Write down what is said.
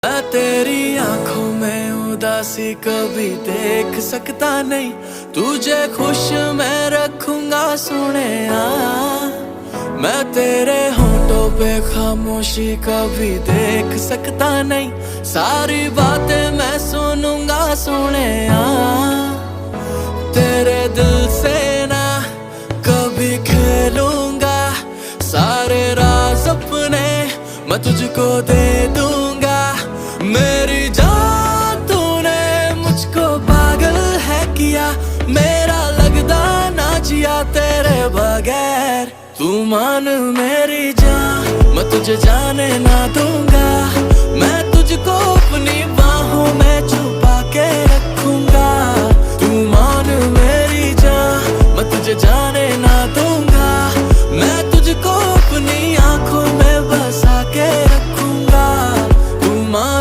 मैं तेरी आंखों में उदासी कभी देख सकता नहीं, तुझे खुश मैं रखूंगा सोनिया। मैं तेरे होठों पे खामोशी कभी देख सकता नहीं, सारी बातें मैं सुनूंगा सोनिया। तेरे दिल से ना कभी खेलूंगा, सारे राज अपने मैं तुझको दे दूंगा। मेरी जान तूने मुझको पागल है किया, मेरा लगदा ना जिया तेरे बगैर। तू मान मेरी जान, मैं तुझे जाने ना दूंगा।